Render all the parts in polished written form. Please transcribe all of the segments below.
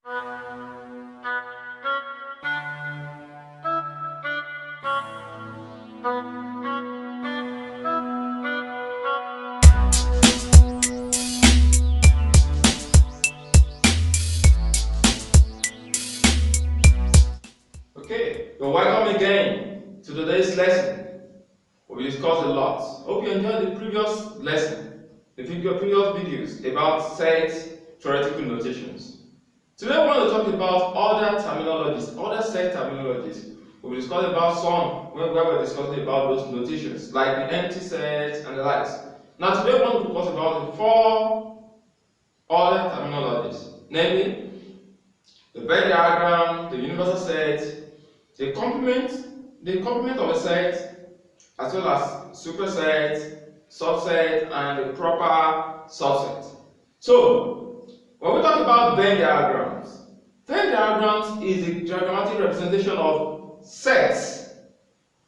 Okay, you're welcome again to today's lesson. We discussed a lot. Hope you enjoyed the previous lesson, the previous videos about set theoretical notations. Today we want to talk about other terminologies, other set terminologies. We will discuss about some where we're discussing about those notations, like the empty set and the likes. Now today we want to focus about the four other terminologies, namely the Venn diagram, the universal set, the complement of a set, as well as superset, subset, and the proper subset. So, when we talk about Venn diagrams is a diagrammatic representation of sets.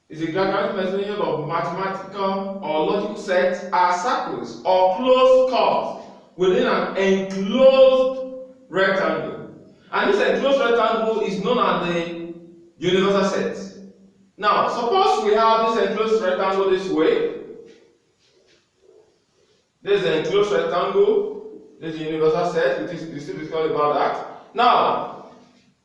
Is a diagrammatic representation of mathematical or logical sets as circles or closed curves within an enclosed rectangle. And this enclosed rectangle is known as the universal set. Now, suppose we have this enclosed rectangle this way. This is the enclosed rectangle. This is the universal set. We still discuss about that. Now,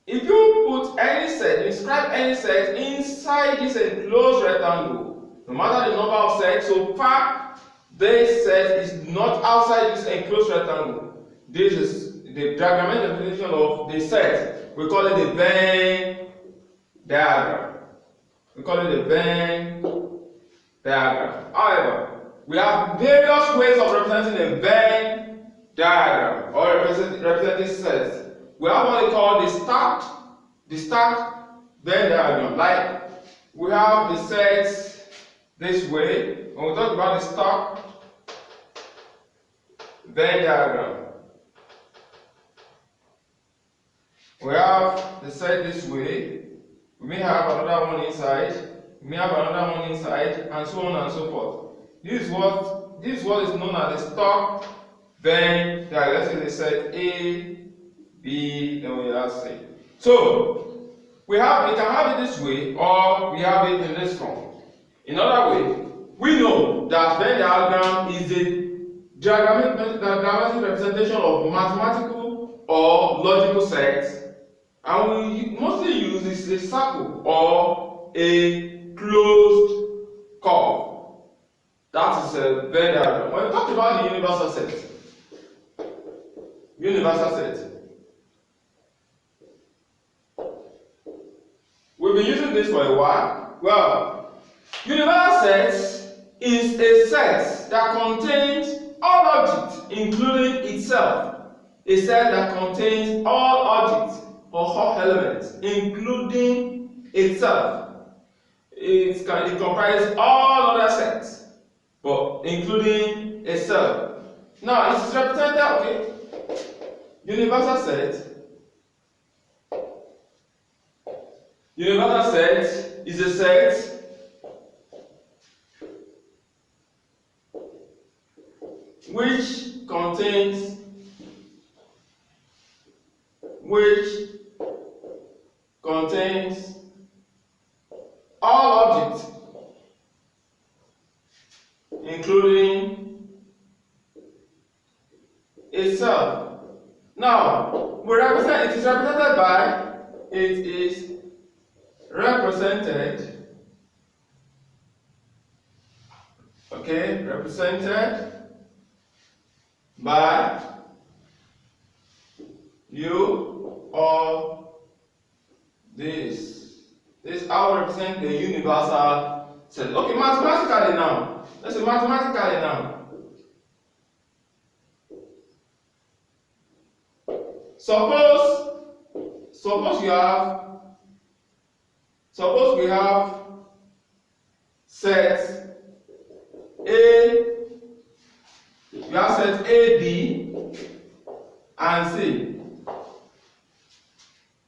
if you put any set, inscribe any set inside this enclosed rectangle, no matter the number of sets, so far this set is not outside this enclosed rectangle. This is the diagrammatic representation of the set. We call it the Venn diagram. We call it the Venn diagram. However, we have various ways of representing a Venn diagram or representing sets. We have what we call the stacked Venn diagram. Like we have the sets this way. When we talk about the stacked Venn diagram, we have the set this way. We may have another one inside. We may have another one inside, and so on and so forth. This is what is known as the stacked Venn diagram. Let's say the set A, B, then we have C. So we can have it this way, or we have it in this form. In other way, we know that Venn diagram is a diagrammatic representation of mathematical or logical sets, and we mostly use this a circle or a closed curve. That is a Venn diagram. When we talk about the universal set, we've been using this for a while. Well, universal set is a set that contains all objects, including itself. A set that contains all objects or all elements, including itself. It comprises all other sets, but including itself. Now, it is represented, okay? Universal set is a set which contains all objects, including itself. Now, it is represented by you or this. This is how we represent the universal set. Okay, mathematically now. Let's say mathematically now. Suppose we have sets A, we have sets A, B, and C.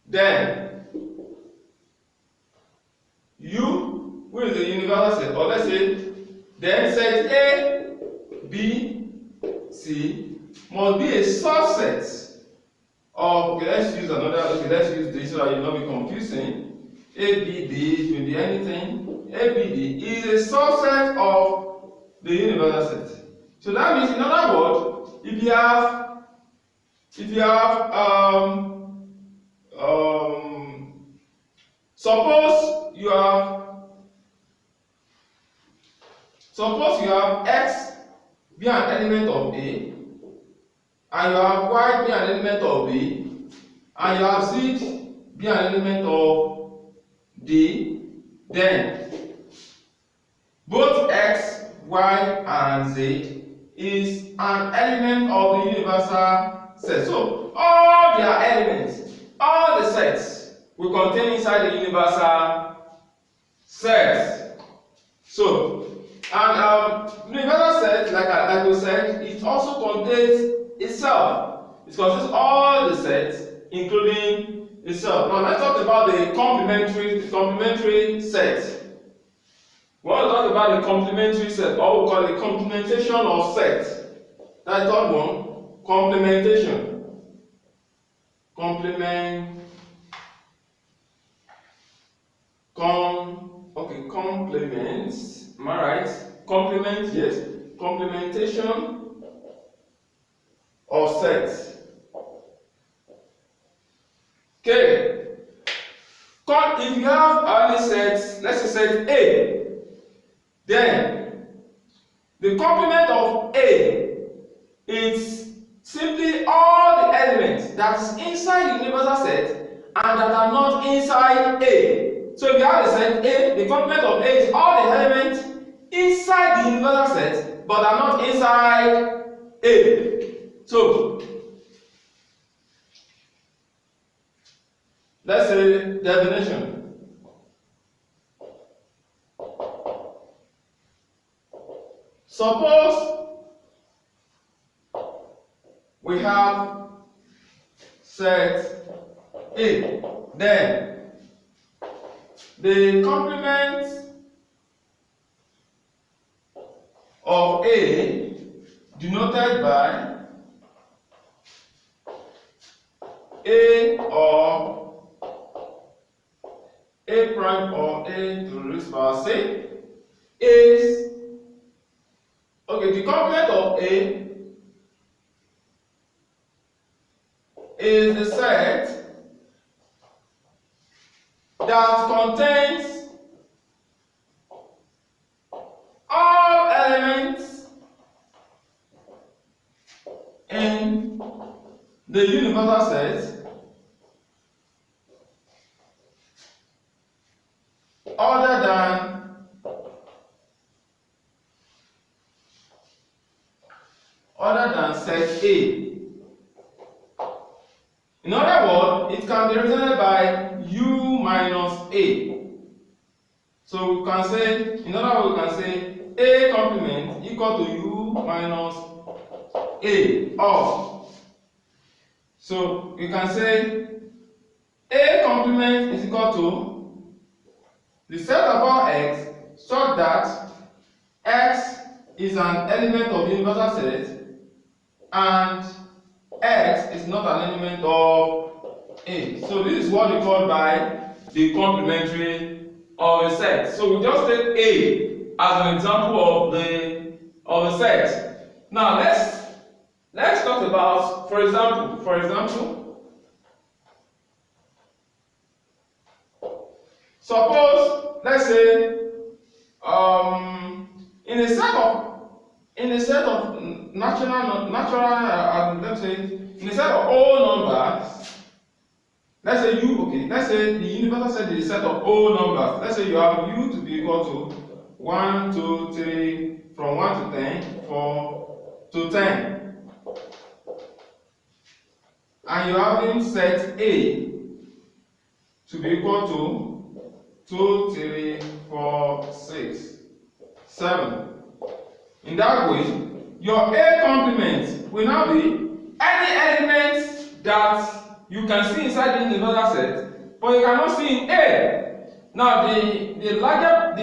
Then U, which is the universal set, or let's say, then set A, B, C must be a subset of, okay, let's use another, okay, let's use this so that you'll not be confusing. ABD may be anything. ABD is a subset of the universal set. So that means, in other words, if you have suppose you have X be an element of A, and you have Y be an element of B, and you have Z be an element of D, then both X, Y, and Z is an element of the universal set. So all their elements, all the sets will contain inside the universal set. So, and universal set, like we said, it also contains itself. It contains all the sets, including itself. Now let's talk about the complementary set. We want to talk about the complementary set, or we call it complementation of sets. That's the third one, complementation. Complements. Am I right? Complement, yes. Complementation of sets. Okay. If you have any sets, let's say set A, then the complement of A is simply all the elements that is inside the universal set and that are not inside A. So if you have a set A, the complement of A is all the elements inside the universal set but are not inside A. So let's say definition. Suppose we have set A, then the complement of A denoted by A or A prime or A to the raised power C is, okay, the complement of A is the set that contains all elements in the universal set other than set A. In other words, it can be represented by U minus A. So we can say, in other words, we can say A complement equal to U minus A of. So we can say A complement is equal to the set of all X such that X is an element of the universal set and X is not an element of A. So this is what we call by the complementary of a set. So we just take A as an example of a set. Now let's talk about, for example, suppose, let's say, in a set of natural, let's say, in a set of whole numbers, let's say let's say the universal set is a set of whole numbers. Let's say you have U to be equal to 1, 2, 3, from 1 to 10, 4 to 10. And you have set A to be equal to 2, 3, 4, 6, 7. In that way, your A complement will now be any element that you can see inside the universal set, but you cannot see in A. Now, the larger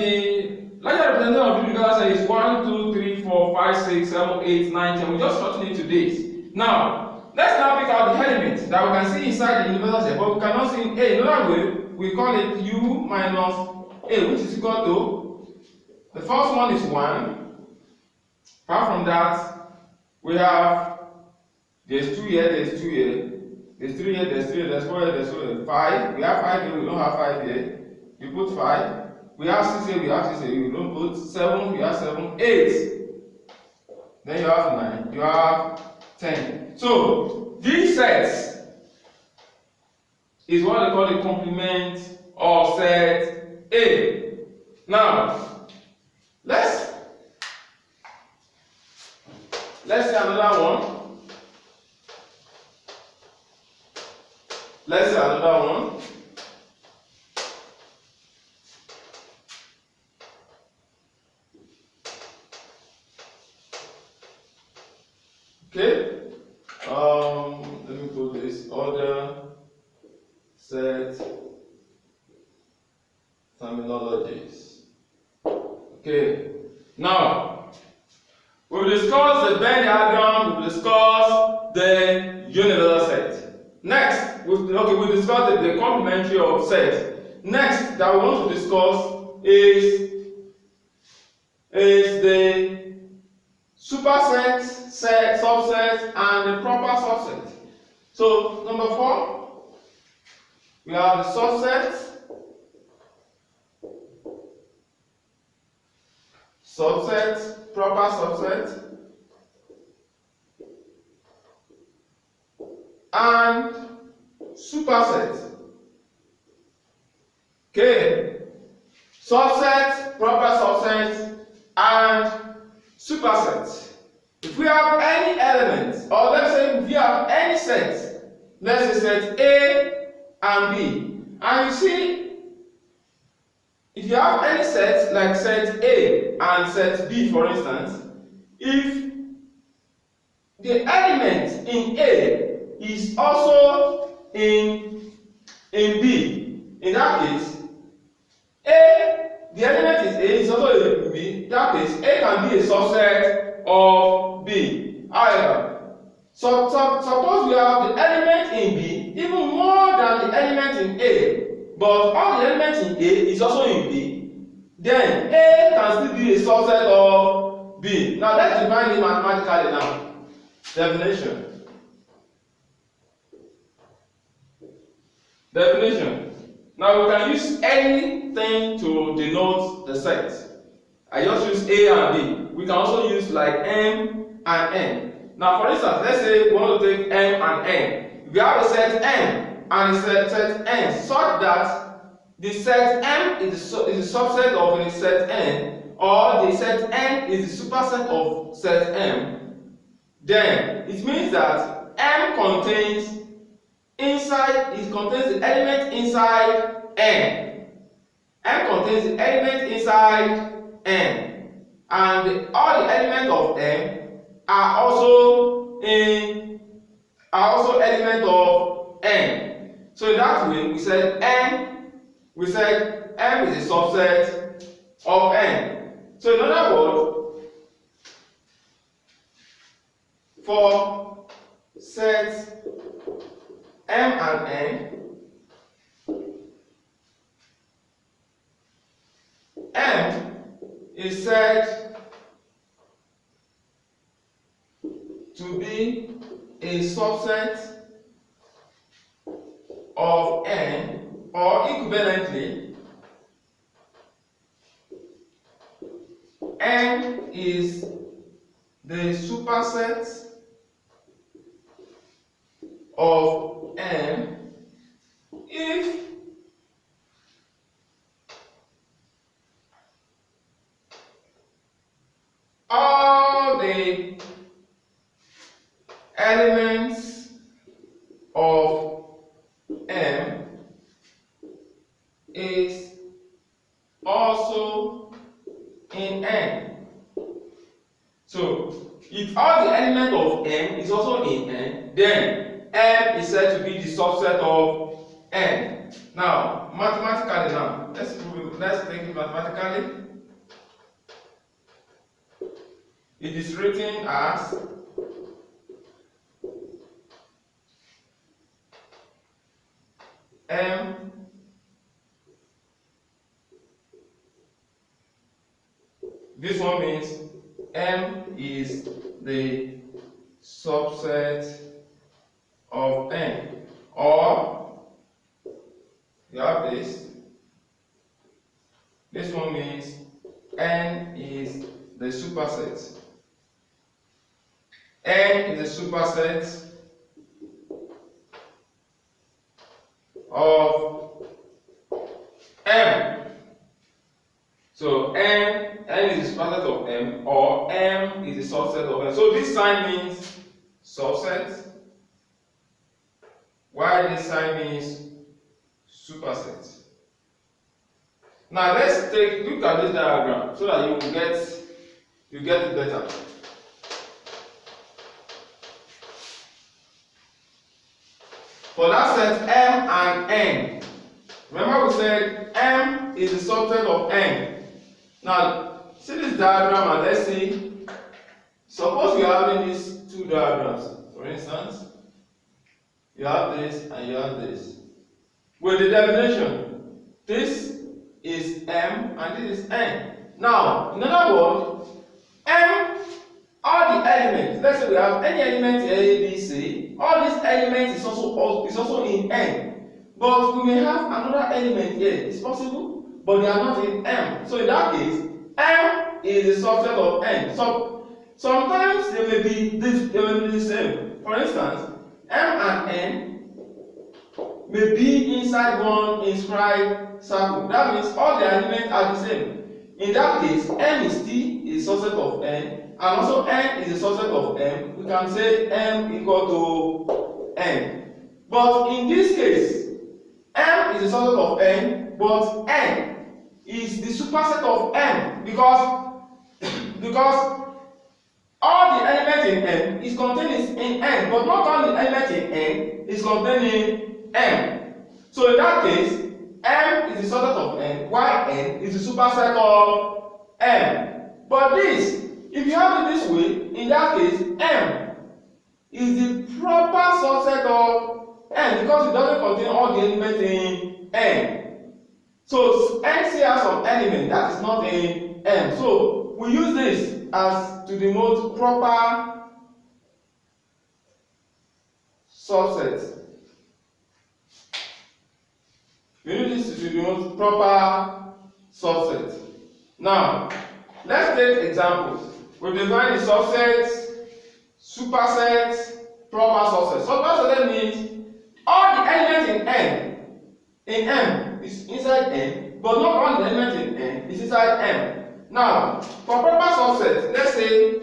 representative of the universal set is 1, 2, 3, 4, 5, 6, 7, 8, 9, 10. We just shorten it to this. Now, let's now pick out the element. element that we can see inside the universal set, but we cannot see in A. Another way, we call it U minus A, which is equal to, the first one is 1. Apart from that, we have, there's 2 here, there's 2 here, there's 3 here, there's 3 here, there's 4 here, there's 4 here, 5. We have 5 here, we don't have 5 here. You put 5. We have 6 here, we have 6 here, you don't put 7, we have 7, 8. Then you have 9, you have 10. So, these sets is what they call the complement of set A. Now, let's see another one. Let's see another one. Okay. Let me put this order set terminologies. Okay. Now, we've discussed the Venn diagram, we've discussed the universal set. Next, we discussed the complementary of sets. Next that we want to discuss is the superset, set, subset, and the proper subset. So, number 4, we have the subset, proper subset, and superset. Okay, subset, proper subset, and superset. If we have any element, or let's say if you have any set, let's say set A and B, and you see, if you have any set like set A and set B, for instance, if the element in A is also in B, in that case, the element is A is also in B, in that case, A can be a subset of B. However, suppose we have the element in B even more than the element in A, but all the elements in A is also in B, then A can still be a subset of B. Now let's define it mathematically now. Definition. Now we can use anything to denote the set. I just use A and B. We can also use like M and N. Now for instance, let's say we want to take M and N. We have a set M and a set N such that the set M is a subset of a set N, or the set N is the superset of set M. Then it means that M contains the element inside N. M contains the element inside N, and all the elements of M are also element of N. So in that way, we said M is a subset of N. So in other words, for sets M and N, M is said to be a subset of N, or equivalently, N is the superset of M if all the elements of M is also in N. So if all the elements of M is also in N, then M is said to be the subset of N. Now, mathematically now, let's take it mathematically. It is written as M this one means M is the subset of N, or you have this one means N is the superset. N is the superset of M. So N is the subset of M, or M is the subset of M. So this sign means subset, while this sign means superset. Now let's look at this diagram so that you get it better. For that set M and N, remember we said M is the subset of N. Now see this diagram and let's see. Suppose we are having these two diagrams. For instance, you have this and you have this. With the definition, this is M and this is N. Now, in other words, M, all the elements, let's say we have any element A, B, C, all these elements is also in N. But we may have another element here. It's possible, but they are not in M. So in that case, M is a subset of N. So sometimes they may be the same. For instance, M and N may be inside one inscribed circle. That means all the elements are the same. In that case, M is still a subset of N, and also N is a subset of M. We can say M equal to N. But in this case, M is a subset of N, but N is the superset of M because all the elements in M is contained in N, but not all the elements in N is contained in M. So in that case, M is the subset of N, while N is the superset of M. But this, if you have it this way, in that case, M is the proper subset of N because it doesn't contain all the elements in N. So N still has some element that is not in M. So we use this as to denote proper subset. We use this to denote proper subset. Now, let's take examples. We define the subset, superset, proper subset. Superset means all the elements in M is inside N, but not all the elements in N is inside M. Now, for proper subset, let's say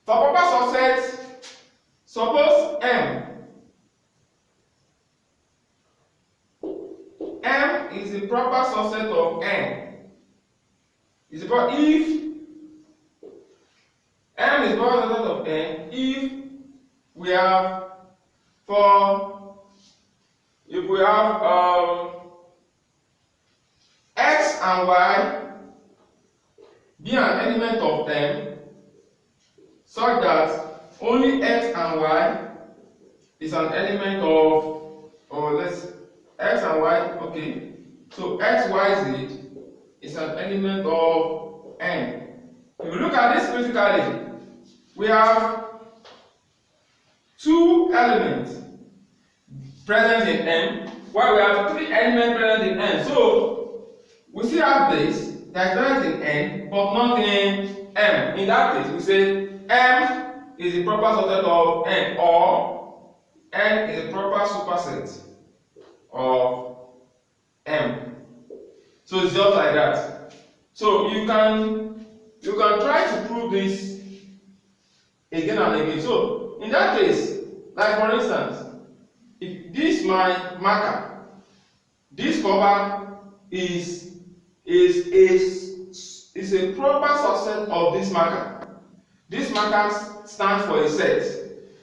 for proper subset, suppose M is the proper subset of N. If M is the proper subset of N, if we have X and Y be an element of M such that only X and Y is an element of, X and Y, okay. So X, Y, Z is an element of N. If you look at this critically, we have two elements present in M, while we have three elements present in N. So we still have this that is present in N, but not in M. In that case, we say M is the proper subset of N, or N is a proper superset of M. So it's just like that. So you can try to prove this again and again. So in that case, like for instance, if this my marker, this cover is a proper subset of this marker. This marker stands for a set,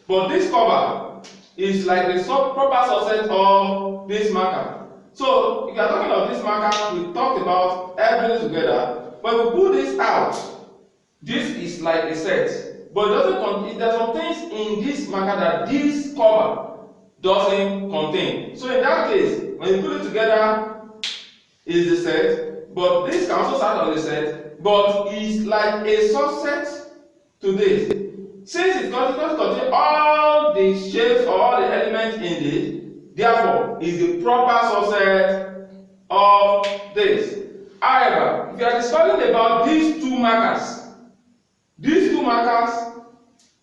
but this cover is like the proper subset of this marker. So if you are talking of this marker, we talked about everything together. But we pull this out. This is like a set. but it doesn't contain. There are some things in this marker that this cover doesn't contain. So in that case, when you put it together, is the set, but this can also start on the set, but it's like a subset to this. Since it contains all the shapes or all the elements in it, therefore is the proper subset of this. However, if you are discussing about these two markers,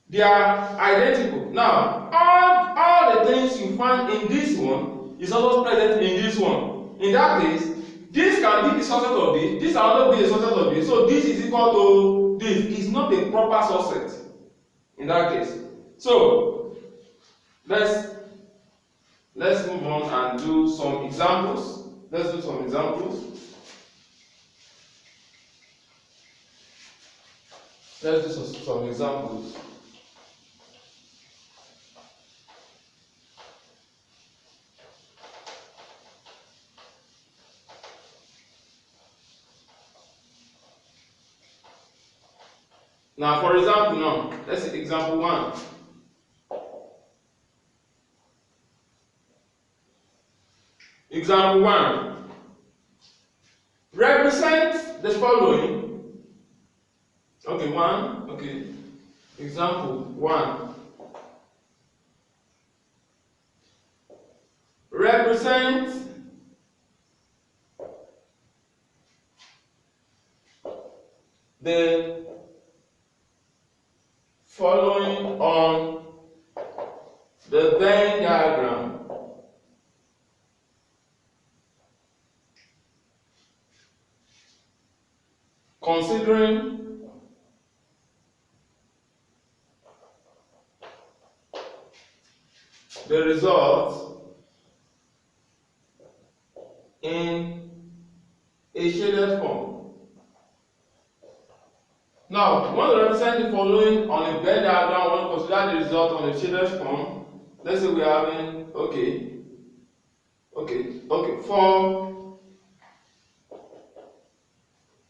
they are identical. Now, all the things you find in this one is also present in this one. In that case, this can be the subset of this can also be the subset of this. So this is equal to this. It's not a proper subset in that case. So let's move on and do some examples. Let's do some examples. Let's do some examples. Now, for example, let's see example 1. Example 1. Represent the following. Okay, 1. Okay. Example 1. Represent the following on the Venn diagram. Considering the result in a shaded form. Now, we want to represent the following on a Venn diagram. We want to consider the result on a shaded form. Let's say we are having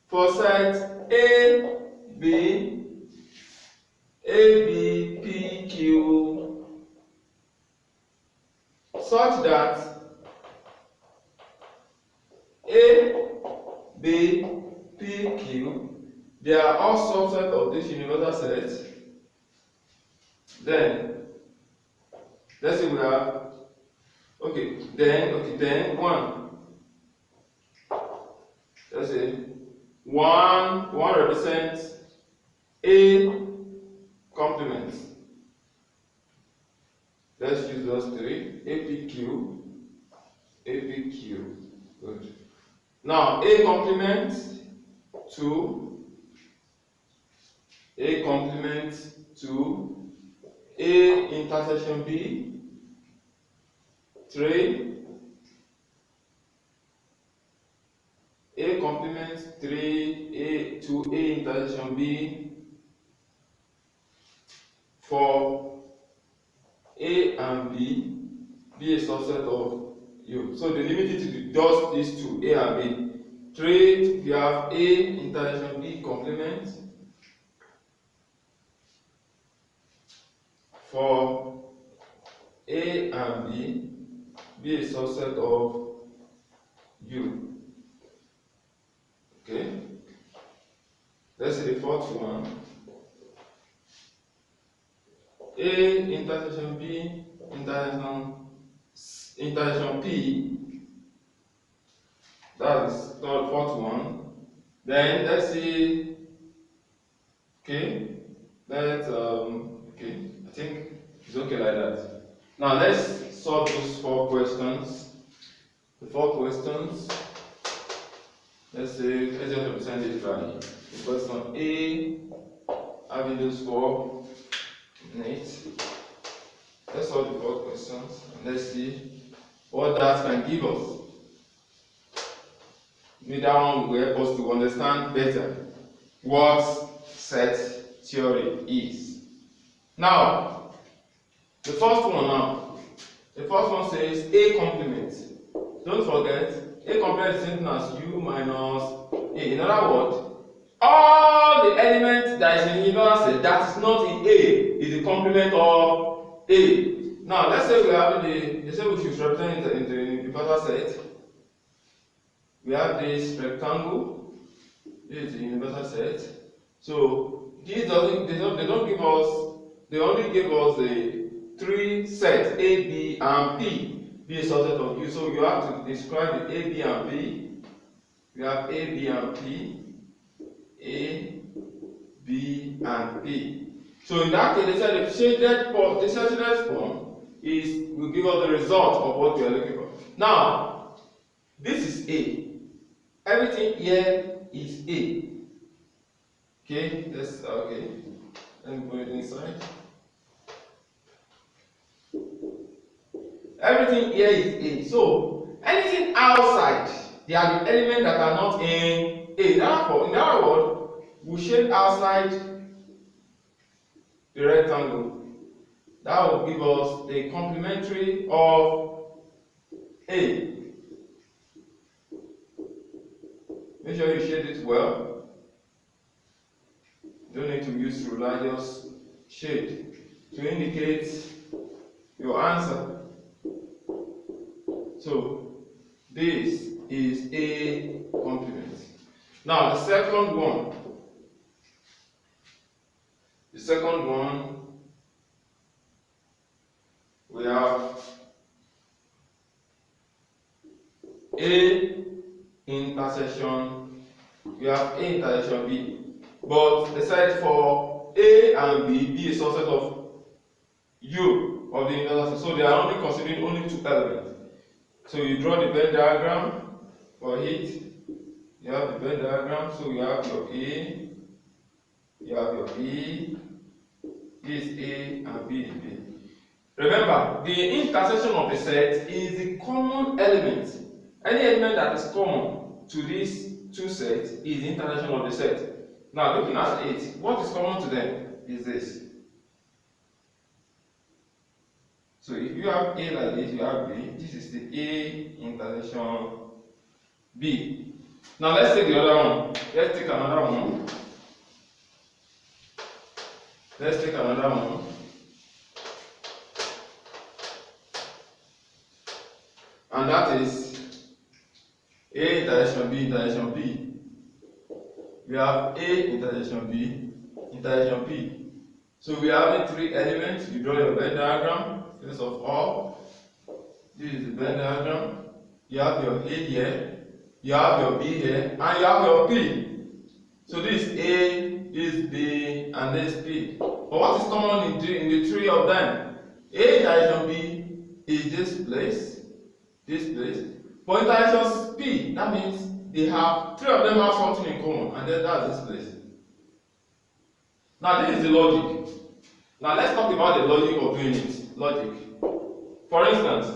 for set A, B, P, Q, such that A, B, P, Q, they are all subsets of this universal set. Then let's say we have then 1. Let's say 1 represents A complement. Let's use those 3. APQ. Good. Now A complement 2. A complement 2. A intersection B 3. A complement 3. A to A intersection B 4. A and B be a subset of U. So the limit is to just these two, A and B. 3, we have A intersection B complement. 4, A and B be a subset of U. Okay. Let's say the fourth one. A intersection B intersection P. That is the fourth one. Then let's see. Okay. I think it's okay like that. Now let's solve those 4 questions. The 4 questions. Let's just represent it right. The question A, having those 4 in it. Let's solve the 4 questions and let's see what that can give us. Maybe that one will help us to understand better what set theory is. Now, the first one says A complement. Don't forget, A complement is the same thing as U minus A. In other words, all the elements that that is in universal set that is not in A is the complement of A. Now let's say we have they say we should represent it in the universal set. We have this rectangle. This is the universal set. So these they don't give us, they only give us the three sets A, B, and P. B is a subset of U. So you have to describe the A, B, and P. We have A, B, and P. A, B, and P. So in that case, they said the shaded form will give us the result of what we are looking for. Now, this is A. Everything here is A. Okay, okay. Let me put it inside. Everything here is A. So anything outside, there are the elements that are not in A. Therefore, in other words, we shade outside the rectangle. That will give us the complementary of A. Make sure you shade it well. You don't need to use ruler, just shade to indicate your answer. So this is A complement. Now the second one. We have A intersection. We have A intersection B. But they said for A and B, B is a subset of U of the universal. So they are only considering only two elements. So you draw the Venn diagram for it. You have the Venn diagram. So you have your A, you have your B. This is A and B is B. Remember, the intersection of the set is the common element. Any element that is common to these two sets is the intersection of the set. Now, looking at it, what is common to them is this. So if you have A like this, you have B. This is the A intersection B. Now let's take the other one. Let's take another one. Let's take another one. And that is A intersection B intersection B. We have A intersection B intersection B. So we have three elements. You draw your Venn diagram. First of all, this is the Venn diagram. You have your A here, you have your B here, and you have your P. So this is A, this B, and this P. But what is common in the three of them? A intersection B is this place. But intersection P, that means they have three of them have something in common, and then that's this place. Now this is the logic. Now let's talk about the logic of doing it. Logic. For instance,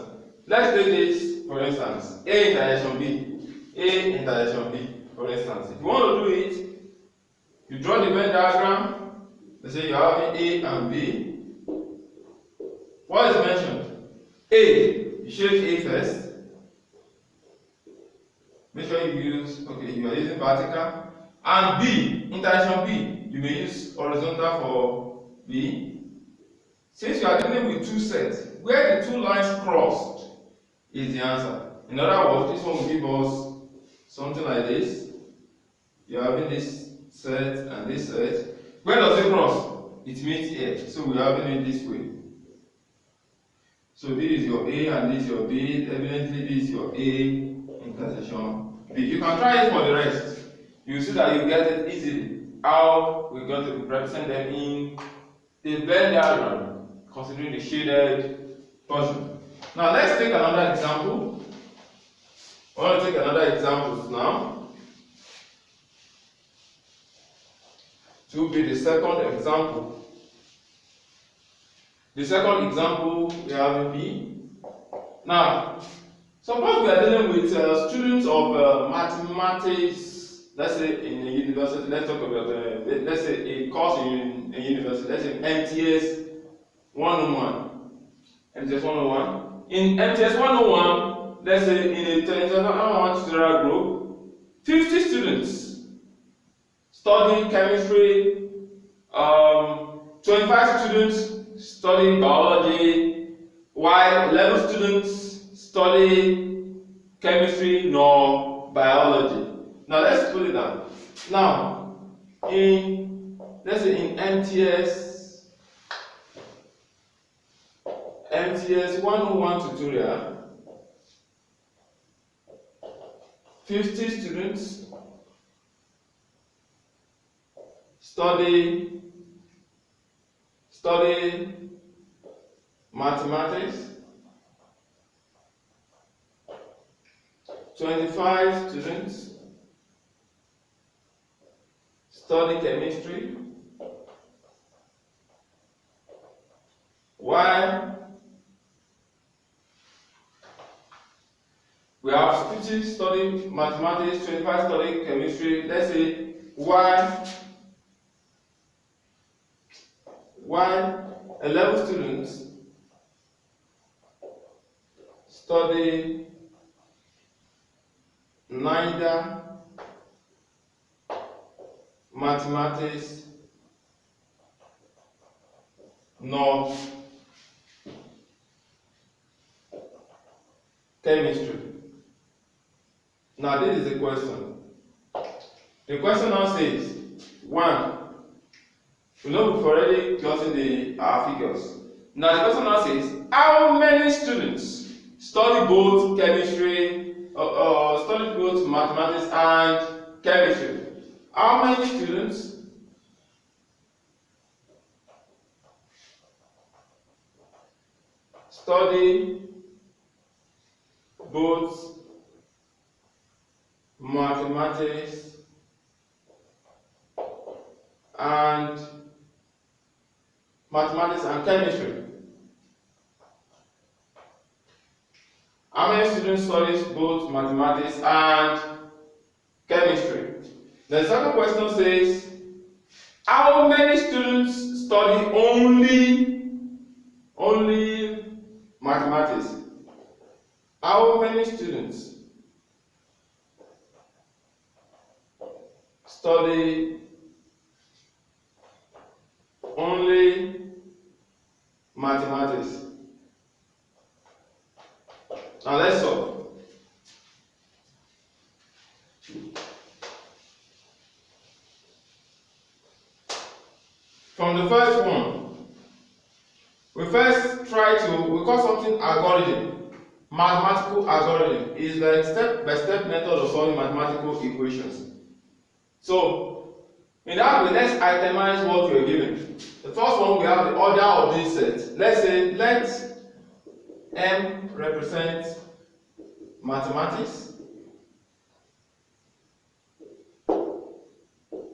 let's take this. For instance, A intersection B. A intersection B. For instance, if you want to do it, you draw the Venn diagram. Let's say you have A and B. What is mentioned? A. You shade A first. Make sure you use, you are using vertical. And B, intersection B, you may use horizontal for B. Since you are dealing with two sets, where the two lines crossed is the answer. In other words, this one will give us something like this. You are having this set and this set. Where does it cross? It meets here. So we are having it this way. So this is your A and this is your B. Evidently, this is your A intersection B. You can try it for the rest. You see that you get it easily. How we're going to represent them in the Venn diagram, considering the shaded portion. Now let's take another example. I want to take another example now. To be the second example. The second example we have B. Now, suppose we are dealing with students of mathematics, let's say in a university. Let's talk about let's say a course in a university. Let's say MTS 101. MTS 101. In MTS 101, let's say in a 101 tutorial group, 50 students studying chemistry, 25 students study biology, while 11 students study chemistry nor biology. Now let's put it down. Now, let's say in MTS 101 tutorial, 50 students study mathematics, 25 students study chemistry, while we have 50 study mathematics, 25 study chemistry. Let's say while 11 students study neither mathematics nor chemistry. Now this is the question. The question now says, 1. We know we've already gotten our figures. Now the question now says, how many students study both chemistry, study both mathematics and chemistry? How many students study both mathematics and chemistry? How many students study both mathematics and chemistry? The second question says, how many students study only mathematics? How many students study only mathematics? Now let's solve. From the first one, we first we call something algorithm. Mathematical algorithm is the step-by-step method of solving mathematical equations. So, in that way, let's itemize what we are given. The first one, we have the order of this set. Let's say, let M represent mathematics.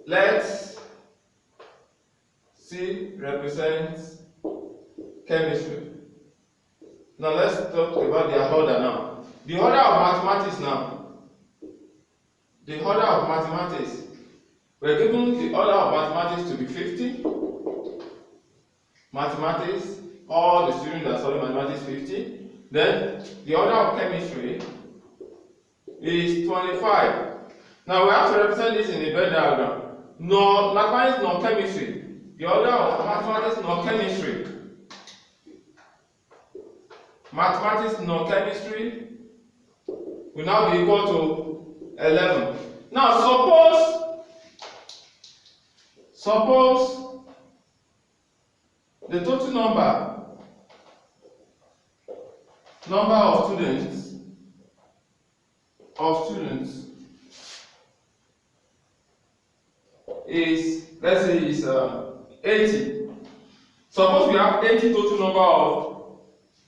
Let C represent chemistry. Now let's talk about their order now. The order of mathematics now. The order of mathematics. We're given the order of mathematics to be 50. Mathematics, all the students that study mathematics 50. Then the order of chemistry is 25. Now we have to represent this in a Venn diagram. No mathematics nor chemistry. The order of mathematics nor chemistry. Mathematics nor chemistry will now be equal to 11. Now suppose the total number of students is, let's say, is 80. Suppose we have 80 total number of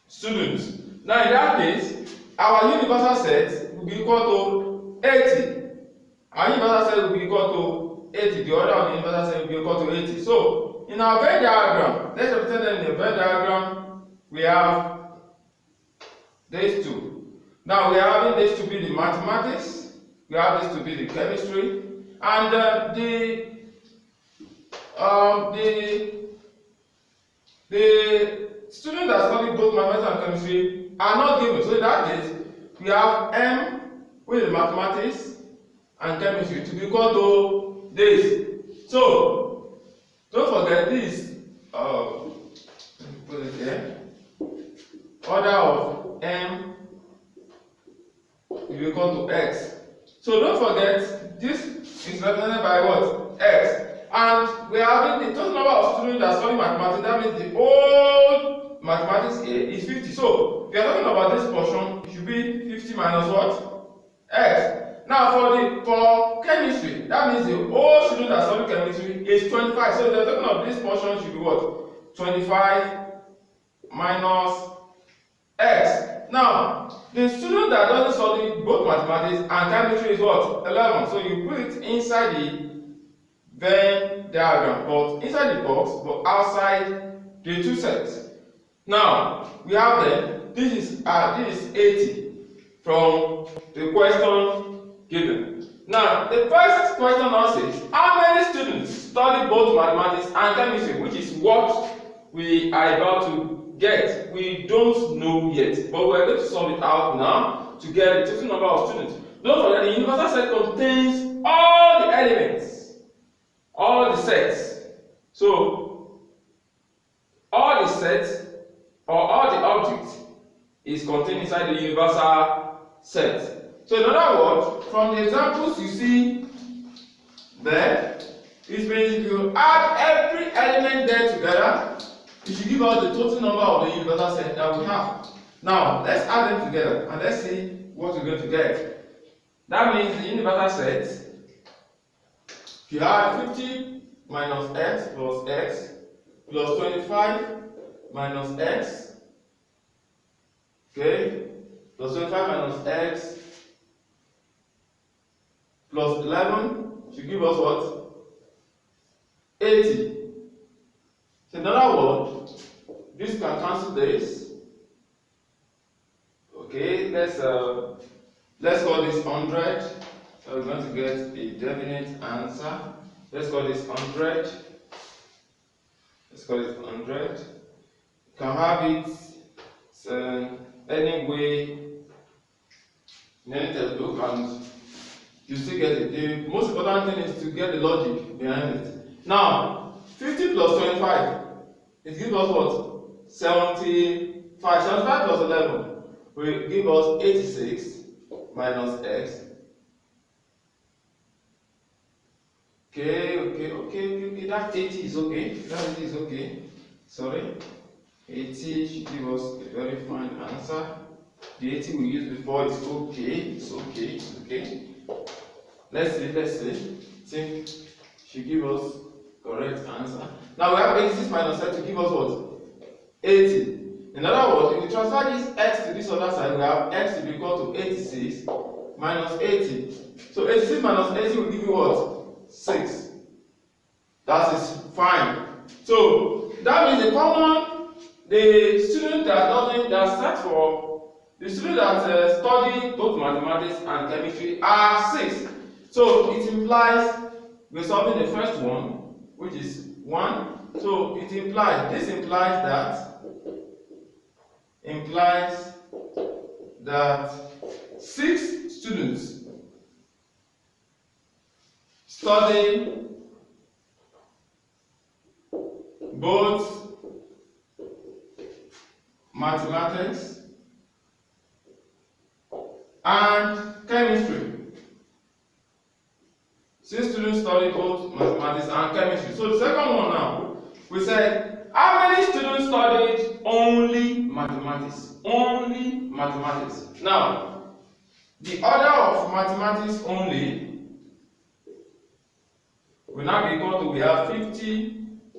students. Now in that case, our universal set will be equal to 80. Our universal set will be equal to 80. The order of the universal set will be equal to 80. So in our Venn diagram, let's represent them in the Venn diagram. We have these two. Now we are having this to be the mathematics. We have this to be the chemistry, and the students that study both mathematics and chemistry are not given. So in that case, we have M with the mathematics and chemistry to be equal to this. So don't forget this So don't forget, this is represented by what? X. And we are having the total number of students that study mathematics. That means the whole mathematics here is 50. So if you are talking about this portion, it should be 50 minus what? X. Now for chemistry, that means the whole student that study chemistry is 25. So if you are talking about this portion, it should be what? 25 minus X. Now, the student that doesn't study both mathematics and chemistry is what? 11. So you put it inside the Venn diagram, but inside the box, but outside the two sets. Now, we have then, this is 80 from the question given. Now, the first question now says, how many students study both mathematics and chemistry, which is what we are about to get. We don't know yet, but we're going to solve it out now to get the total number of students. Don't forget, the universal set contains all the elements, all the sets. So, all the sets or all the objects is contained inside the universal set. So, in other words, from the examples you see there, it means if you add every element there together, it should give us the total number of the universal set that we have. Now, let's add them together and let's see what we're going to get. That means the universal set, if you have 50 minus x plus 25 minus x, okay, plus 25 minus x plus 11 should give us what? 80. So in other words, this can cancel this. Okay, let's call this 100. So we're going to get a definite answer. Let's call this 100. Let's call it 100. You can have it any way, in any textbook, and you still get it. The most important thing is to get the logic behind it. Now, 50 plus 25, it gives us what? 75. 75 plus 11 will give us 86 minus x. Okay. That 80 is okay. That 80 is okay. Sorry. 80 should give us a very fine answer. The 80 we used before is okay. It's okay. Let's see. Think should give us correct answer. Now we have 86 minus 10 to give us what? 80. In other words, if we transfer this x to this other side, we have x to be equal to 86 minus 80. So 86 minus 80 will give you what? 6. That is fine. So that means the student that study both mathematics and chemistry are 6. So it implies we're solving the first one, which is 1. So this implies that 6 students study both mathematics and chemistry. 6 students study both mathematics and chemistry. So the second one now, we said, how many students studied only mathematics? Only mathematics. Now, the order of mathematics only will now be equal to, we have 50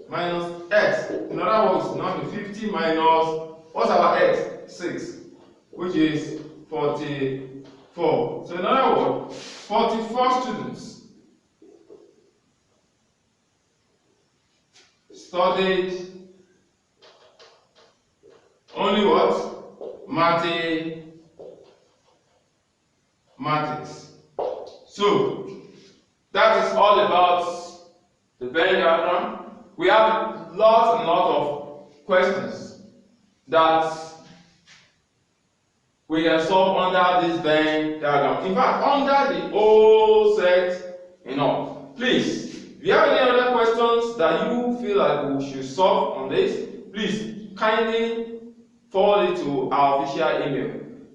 minus x. In other words, now be 50 minus, what's our x? 6, which is 44. So in other words, 44 students studied only what? Mathematics. So that is all about the Venn diagram. We have lots and lots of questions that we can solve under this Venn diagram. In fact, under the whole set, Please, if you have any other questions that you feel like we should solve on this, please kindly forward it to our official email,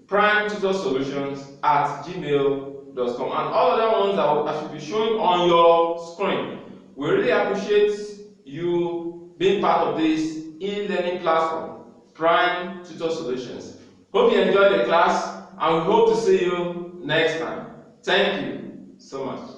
primetutorsolutions@gmail.com. and all other ones that I should be showing on your screen. We really appreciate you being part of this e-learning platform, Prime Tutor Solutions. Hope you enjoyed the class, and we hope to see you next time. Thank you so much.